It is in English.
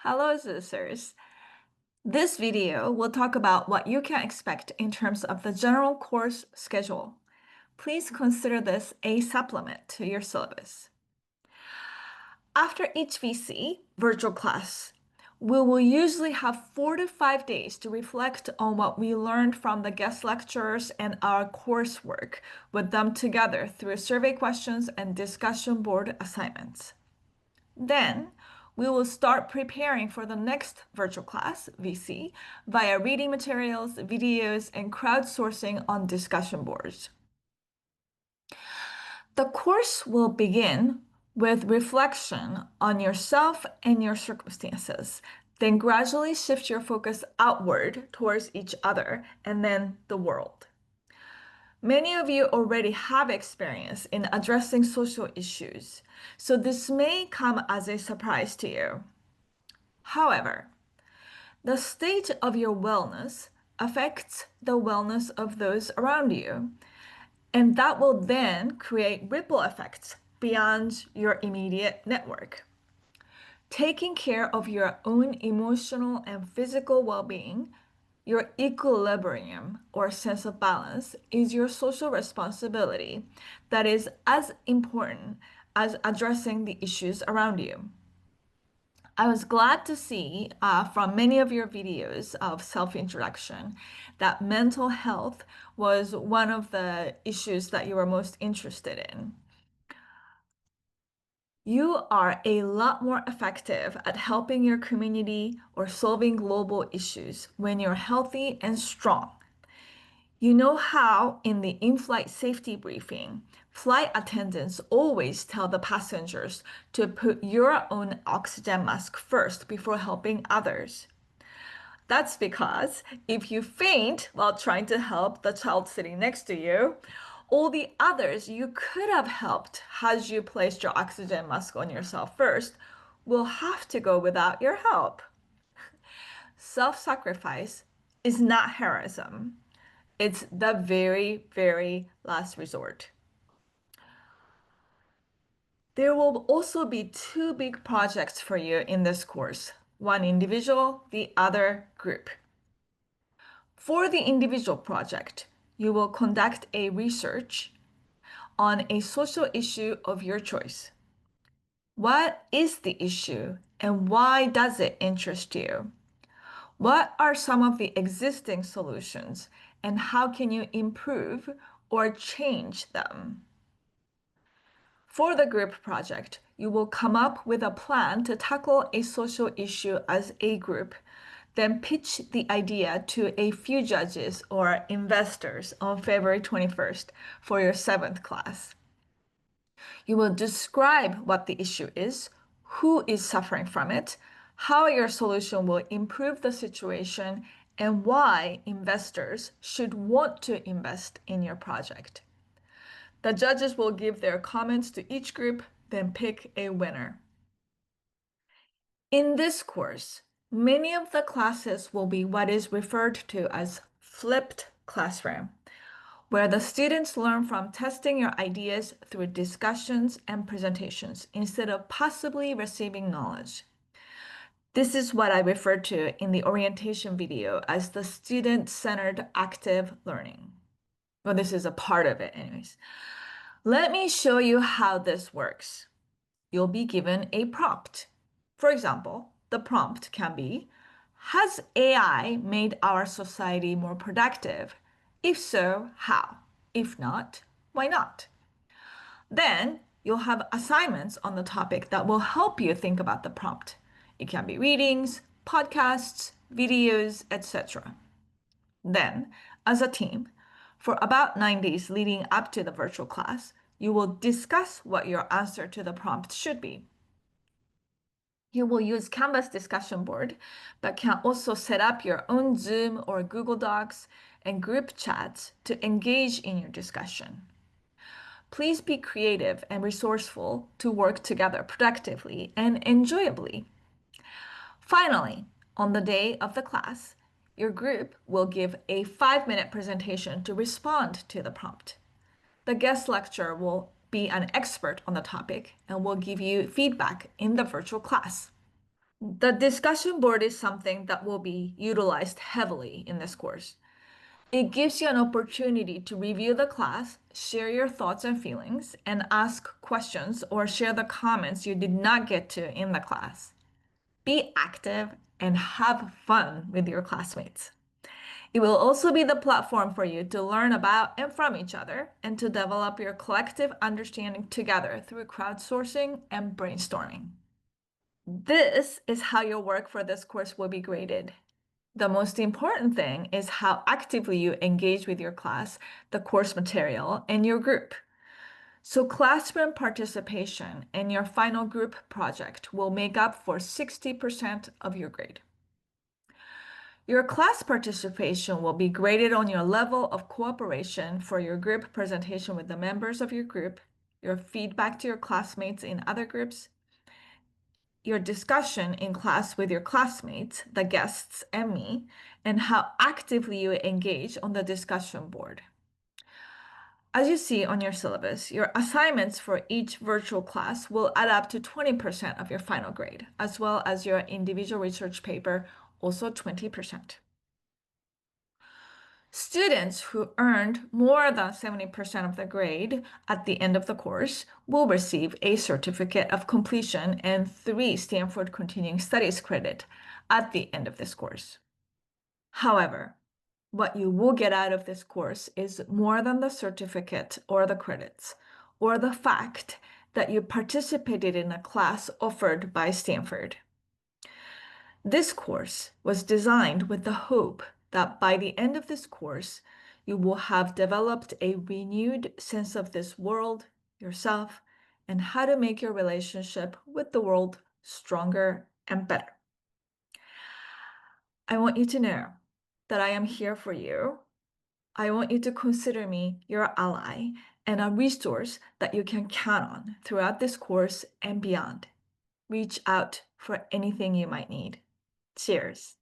Hello, Zeusers. This video will talk about what you can expect in terms of the general course schedule. Please consider this a supplement to your syllabus. After each VC, virtual class, we will usually have 4 to 5 days to reflect on what we learned from the guest lecturers and our coursework with them together through survey questions and discussion board assignments. Then we will start preparing for the next virtual class, VC, via reading materials, videos, and crowdsourcing on discussion boards. The course will begin with reflection on yourself and your circumstances, then gradually shift your focus outward towards each other and then the world. Many of you already have experience in addressing social issues, so this may come as a surprise to you. However, the state of your wellness affects the wellness of those around you, and that will then create ripple effects beyond your immediate network. Taking care of your own emotional and physical well being, your equilibrium or sense of balance, is your social responsibility that is as important as addressing the issues around you. I was glad to see from many of your videos of self-introduction that mental health was one of the issues that you were most interested in. You are a lot more effective at helping your community or solving global issues when you're healthy and strong. You know how in the in-flight safety briefing, flight attendants always tell the passengers to put your own oxygen mask first before helping others. That's because if you faint while trying to help the child sitting next to you, all the others you could have helped had you placed your oxygen mask on yourself first will have to go without your help. Self-sacrifice is not heroism. It's the very, very last resort. There will also be two big projects for you in this course, one individual, the other group. For the individual project, you will conduct a research on a social issue of your choice. What is the issue and why does it interest you? What are some of the existing solutions and how can you improve or change them? For the group project, you will come up with a plan to tackle a social issue as a group, then pitch the idea to a few judges or investors on February 21st for your seventh class. You will describe what the issue is, who is suffering from it, how your solution will improve the situation, and why investors should want to invest in your project. The judges will give their comments to each group, then pick a winner. In this course, many of the classes will be what is referred to as flipped classroom, where the students learn from testing your ideas through discussions and presentations instead of passively receiving knowledge. This is what I referred to in the orientation video as the student-centered active learning. Well, this is a part of it anyways. Let me show you how this works. You'll be given a prompt. For example, the prompt can be, has AI made our society more productive? If so, how? If not, why not? Then you'll have assignments on the topic that will help you think about the prompt. It can be readings, podcasts, videos, etc. Then, as a team, for about 9 days leading up to the virtual class, you will discuss what your answer to the prompt should be. You will use Canvas discussion board, but can also set up your own Zoom or Google Docs and group chats to engage in your discussion. Please be creative and resourceful to work together productively and enjoyably. Finally, on the day of the class, your group will give a 5-minute presentation to respond to the prompt. The guest lecturer will be an expert on the topic and will give you feedback in the virtual class. The discussion board is something that will be utilized heavily in this course. It gives you an opportunity to review the class, share your thoughts and feelings, and ask questions or share the comments you did not get to in the class. Be active and have fun with your classmates. It will also be the platform for you to learn about and from each other and to develop your collective understanding together through crowdsourcing and brainstorming. This is how your work for this course will be graded. The most important thing is how actively you engage with your class, the course material, and your group. So classroom participation in your final group project will make up for 60% of your grade. Your class participation will be graded on your level of cooperation for your group presentation with the members of your group, your feedback to your classmates in other groups, your discussion in class with your classmates, the guests, and me, and how actively you engage on the discussion board. As you see on your syllabus, your assignments for each virtual class will add up to 20% of your final grade, as well as your individual research paper, also 20%. Students who earned more than 70% of the grade at the end of the course will receive a certificate of completion and 3 Stanford Continuing Studies credit at the end of this course. However, what you will get out of this course is more than the certificate or the credits, or the fact that you participated in a class offered by Stanford. This course was designed with the hope that by the end of this course, you will have developed a renewed sense of this world, yourself, and how to make your relationship with the world stronger and better. I want you to know that I am here for you. I want you to consider me your ally and a resource that you can count on throughout this course and beyond. Reach out for anything you might need. Cheers.